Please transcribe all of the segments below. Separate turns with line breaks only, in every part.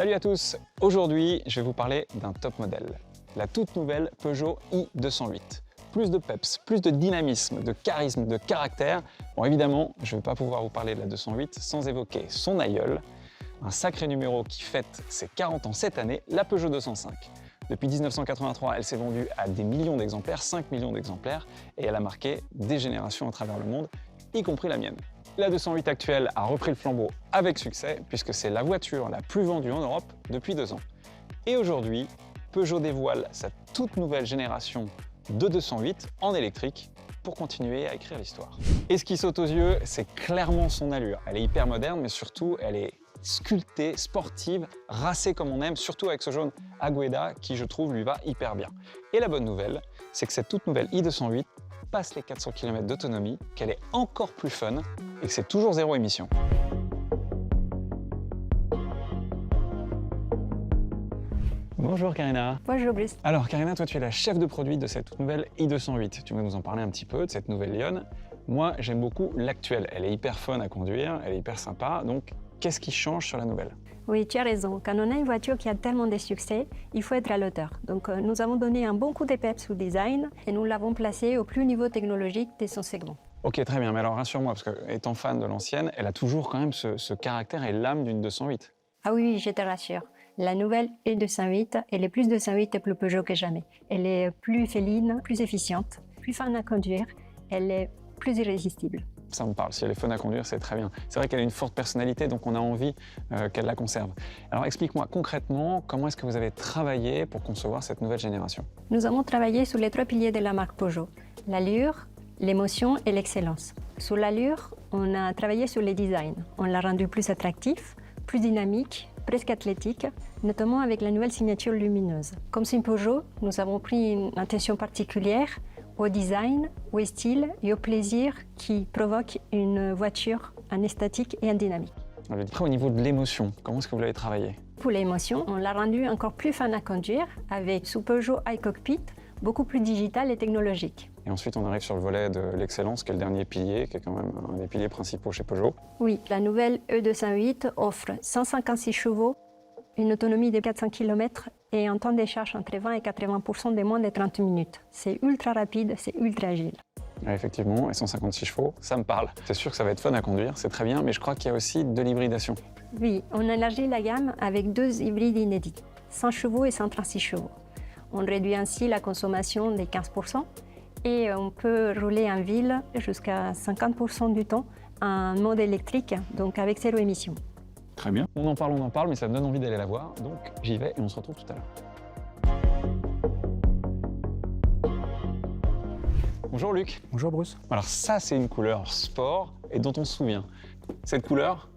Salut à tous! Aujourd'hui, je vais vous parler d'un top modèle, la toute nouvelle Peugeot i208. Plus de peps, plus de dynamisme, de charisme, de caractère. Bon, évidemment, je ne vais pas pouvoir vous parler de la 208 sans évoquer son aïeul, un sacré numéro qui fête ses 40 ans cette année, la Peugeot 205. Depuis 1983, elle s'est vendue à des millions d'exemplaires, 5 millions d'exemplaires, et elle a marqué des générations à travers le monde, y compris la mienne. La 208 actuelle a repris le flambeau avec succès, puisque c'est la voiture la plus vendue en Europe depuis 2 ans. Et aujourd'hui, Peugeot dévoile sa toute nouvelle génération de 208 en électrique pour continuer à écrire l'histoire. Et ce qui saute aux yeux, c'est clairement son allure. Elle est hyper moderne, mais surtout, elle est sculptée, sportive, racée comme on aime, surtout avec ce jaune Agueda qui, je trouve, lui va hyper bien. Et la bonne nouvelle, c'est que cette toute nouvelle i208 passe les 400 km d'autonomie, qu'elle est encore plus fun et que c'est toujours zéro émission. Bonjour Karina.
Bonjour Bruce.
Alors Karina, toi tu es la chef de produit de cette toute nouvelle i208. Tu vas nous en parler un petit peu de cette nouvelle Lionne. Moi j'aime beaucoup l'actuelle, elle est hyper fun à conduire, elle est hyper sympa, donc qu'est-ce qui change sur la nouvelle?
Oui, tu as raison. Quand on a une voiture qui a tellement de succès, il faut être à l'auteur. Donc nous avons donné un bon coup de peps au design et nous l'avons placé au plus haut niveau technologique de son segment.
Ok, très bien, mais alors rassure-moi, parce que étant fan de l'ancienne, elle a toujours quand même ce caractère et l'âme d'une 208.
Ah oui, je te rassure. La nouvelle i208, elle est plus 208 et plus Peugeot que jamais. Elle est plus féline, plus efficiente, plus fun à conduire, elle est plus irrésistible.
Ça me parle, si elle est fun à conduire, c'est très bien. C'est vrai qu'elle a une forte personnalité, donc on a envie qu'elle la conserve. Alors explique-moi concrètement, comment est-ce que vous avez travaillé pour concevoir cette nouvelle génération?
Nous avons travaillé sur les 3 piliers de la marque Peugeot, l'allure, l'émotion et l'excellence. Sur l'allure, on a travaillé sur les designs. On l'a rendu plus attractif, plus dynamique, presque athlétique, notamment avec la nouvelle signature lumineuse. Comme c'est une Peugeot, nous avons pris une attention particulière au design, au style et au plaisir qui provoque une voiture en esthétique et en dynamique.
Après, au niveau de l'émotion, comment est-ce que vous l'avez travaillé?
Pour l'émotion, on l'a rendu encore plus fun à conduire avec sous Peugeot iCockpit, beaucoup plus digital et technologique.
Et ensuite, on arrive sur le volet de l'excellence, qui est le dernier pilier, qui est quand même un des piliers principaux chez Peugeot.
Oui, la nouvelle E208 offre 156 chevaux, une autonomie de 400 km et un temps de charge entre 20 et 80% de moins de 30 minutes. C'est ultra rapide, c'est ultra agile.
Ouais, effectivement, et 156 chevaux, ça me parle. C'est sûr que ça va être fun à conduire, c'est très bien, mais je crois qu'il y a aussi de l'hybridation.
Oui, on élargit la gamme avec 2 hybrides inédits, 100 chevaux et 136 chevaux. On réduit ainsi la consommation de 15% et on peut rouler en ville jusqu'à 50% du temps en mode électrique, donc avec 0 émission.
Très bien. On en parle, mais ça me donne envie d'aller la voir, donc j'y vais et on se retrouve tout à l'heure. Bonjour Luc.
Bonjour Bruce.
Alors ça, c'est une couleur sport et dont on se souvient. Cette couleur,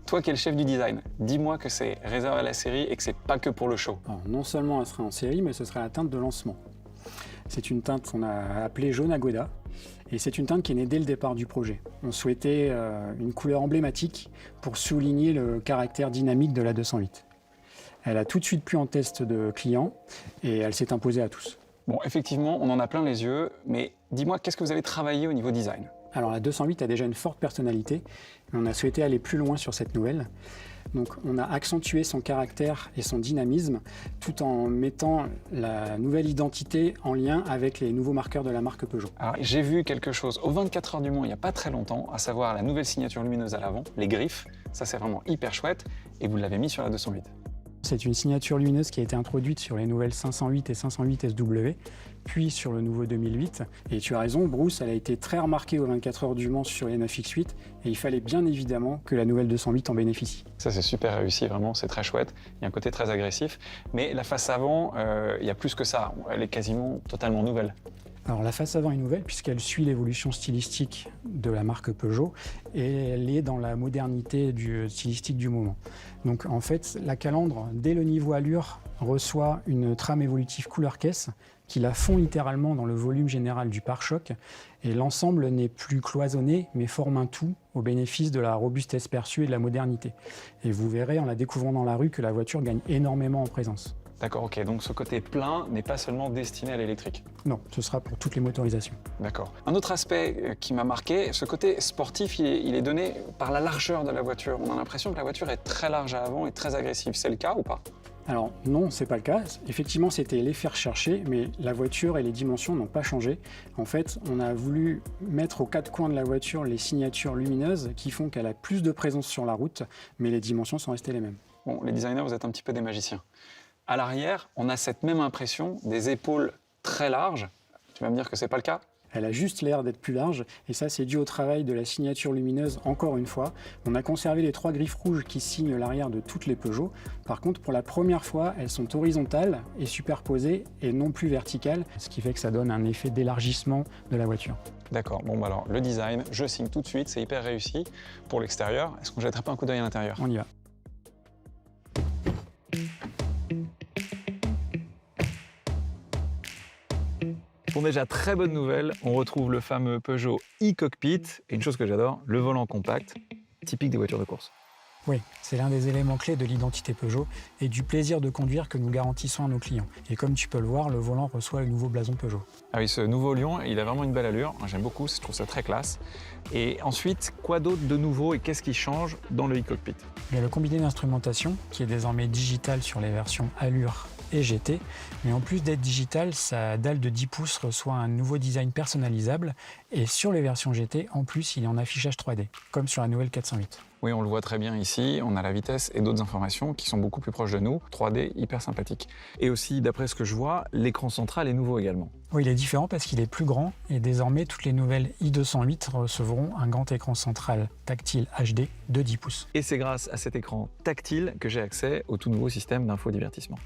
toi qui es le chef du design, dis-moi que c'est réservé à la série et que c'est pas que pour le show.
Alors, non seulement elle sera en série, mais ce sera la teinte de lancement. C'est une teinte qu'on a appelée jaune Agueda, et c'est une teinte qui est née dès le départ du projet. On souhaitait une couleur emblématique pour souligner le caractère dynamique de la 208. Elle a tout de suite plu en test de clients et elle s'est imposée à tous.
Bon, effectivement, on en a plein les yeux, mais dis-moi, qu'est-ce que vous avez travaillé au niveau design?
Alors la 208 a déjà une forte personnalité, mais on a souhaité aller plus loin sur cette nouvelle. Donc on a accentué son caractère et son dynamisme tout en mettant la nouvelle identité en lien avec les nouveaux marqueurs de la marque Peugeot.
Alors j'ai vu quelque chose aux 24 heures du Mans il n'y a pas très longtemps, à savoir la nouvelle signature lumineuse à l'avant, les griffes. Ça c'est vraiment hyper chouette et vous l'avez mis sur la 208.
C'est une signature lumineuse qui a été introduite sur les nouvelles 508 et 508 SW, puis sur le nouveau 2008. Et tu as raison, Bruce, elle a été très remarquée aux 24 heures du Mans sur les 9X8 et il fallait bien évidemment que la nouvelle 208 en bénéficie.
Ça c'est super réussi, vraiment, c'est très chouette. Il y a un côté très agressif, mais la face avant, il y a plus que ça. Elle est quasiment totalement nouvelle.
Alors la face avant est nouvelle puisqu'elle suit l'évolution stylistique de la marque Peugeot et elle est dans la modernité stylistique du moment. Donc en fait, la Calandre, dès le niveau allure, reçoit une trame évolutive couleur caisse qui la fond littéralement dans le volume général du pare-choc et l'ensemble n'est plus cloisonné mais forme un tout au bénéfice de la robustesse perçue et de la modernité. Et vous verrez en la découvrant dans la rue que la voiture gagne énormément en présence.
D'accord, ok. Donc ce côté plein n'est pas seulement destiné à l'électrique.
Non, ce sera pour toutes les motorisations.
D'accord. Un autre aspect qui m'a marqué, ce côté sportif, il est donné par la largeur de la voiture. On a l'impression que la voiture est très large à l'avant et très agressive. C'est le cas ou pas?
Alors non, c'est pas le cas. Effectivement, c'était l'effet recherché, mais la voiture et les dimensions n'ont pas changé. En fait, on a voulu mettre aux quatre coins de la voiture les signatures lumineuses qui font qu'elle a plus de présence sur la route, mais les dimensions sont restées les mêmes.
Bon, les designers, vous êtes un petit peu des magiciens. À l'arrière, on a cette même impression des épaules très larges. Tu vas me dire que c'est pas le cas?
Elle a juste l'air d'être plus large, et ça c'est dû au travail de la signature lumineuse encore une fois. On a conservé les 3 griffes rouges qui signent l'arrière de toutes les Peugeot. Par contre, pour la première fois, elles sont horizontales et superposées et non plus verticales, ce qui fait que ça donne un effet d'élargissement de la voiture.
D'accord, bon bah alors le design, je signe tout de suite, c'est hyper réussi. Pour l'extérieur, est-ce qu'on jetterait pas un coup d'œil à l'intérieur?
On y va.
Bon déjà, très bonne nouvelle, on retrouve le fameux Peugeot e-cockpit, et une chose que j'adore, le volant compact, typique des voitures de course.
Oui, c'est l'un des éléments clés de l'identité Peugeot et du plaisir de conduire que nous garantissons à nos clients. Et comme tu peux le voir, le volant reçoit le nouveau blason Peugeot.
Ah oui, ce nouveau Lion, il a vraiment une belle allure, j'aime beaucoup, je trouve ça très classe. Et ensuite, quoi d'autre de nouveau et qu'est-ce qui change dans le e-cockpit?
Il y a le combiné d'instrumentation qui est désormais digital sur les versions Allure et GT, mais en plus d'être digital, sa dalle de 10 pouces reçoit un nouveau design personnalisable et sur les versions GT, en plus, il est en affichage 3D, comme sur la nouvelle 408.
Oui, on le voit très bien ici, on a la vitesse et d'autres informations qui sont beaucoup plus proches de nous, 3D hyper sympathique. Et aussi, d'après ce que je vois, l'écran central est nouveau également.
Oui, il est différent parce qu'il est plus grand et désormais toutes les nouvelles i208 recevront un grand écran central tactile HD de 10 pouces.
Et c'est grâce à cet écran tactile que j'ai accès au tout nouveau système d'infodivertissement.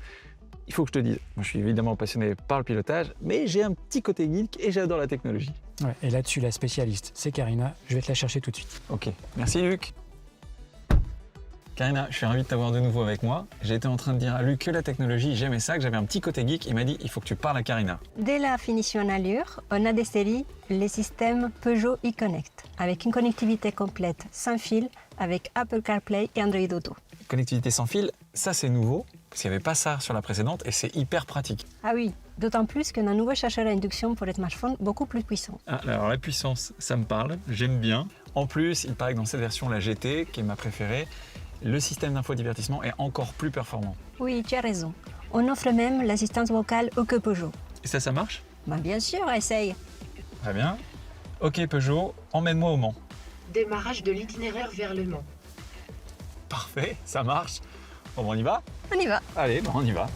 Il faut que je te dise, moi je suis évidemment passionné par le pilotage, mais j'ai un petit côté geek et j'adore la technologie.
Ouais, et là-dessus, la spécialiste, c'est Karina. Je vais te la chercher tout de suite.
Ok, merci Luc. Karina, je suis ravi de t'avoir de nouveau avec moi. J'ai été en train de dire à Luc que la technologie, j'aimais ça, que j'avais un petit côté geek. Il m'a dit, il faut que tu parles à Karina.
Dès la finition en allure, on a des séries les systèmes Peugeot e-Connect, avec une connectivité complète sans fil, avec Apple CarPlay et Android Auto.
Connectivité sans fil, ça c'est nouveau, parce qu'il n'y avait pas ça sur la précédente et c'est hyper pratique.
Ah oui, d'autant plus qu'on a un nouveau chargeur à induction pour les smartphones beaucoup plus puissant.
Ah, alors la puissance, ça me parle, j'aime bien. En plus, il paraît que dans cette version, la GT, qui est ma préférée, le système d'infodivertissement est encore plus performant.
Oui, tu as raison. On offre même l'assistance vocale au que Peugeot.
Et ça marche?
Bah bien sûr, essaye.
Très bien. Ok Peugeot, emmène-moi au Mans.
Démarrage de l'itinéraire vers Le Mans.
Parfait, ça marche. Bon, on y va?
On y va.
Allez, bon, on y va.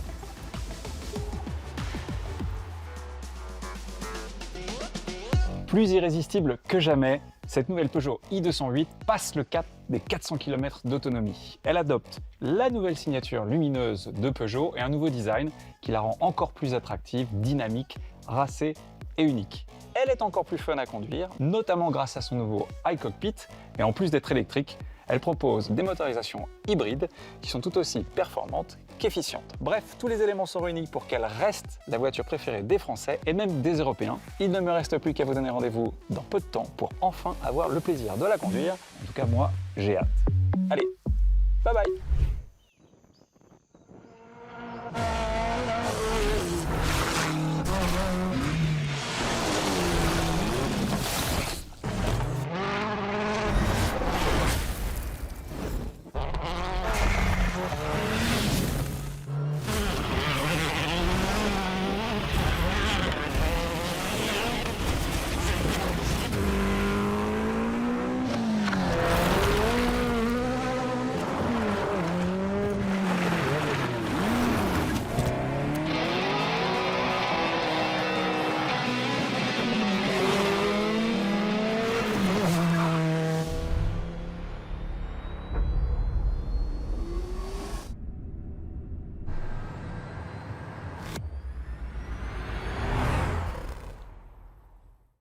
Plus irrésistible que jamais, cette nouvelle Peugeot i208 passe le cap des 400 km d'autonomie. Elle adopte la nouvelle signature lumineuse de Peugeot et un nouveau design qui la rend encore plus attractive, dynamique, racée et unique. Elle est encore plus fun à conduire, notamment grâce à son nouveau iCockpit, et en plus d'être électrique, elle propose des motorisations hybrides qui sont tout aussi performantes qu'efficientes. Bref, tous les éléments sont réunis pour qu'elle reste la voiture préférée des Français et même des Européens. Il ne me reste plus qu'à vous donner rendez-vous dans peu de temps pour enfin avoir le plaisir de la conduire. En tout cas, moi, j'ai hâte. Allez, bye bye!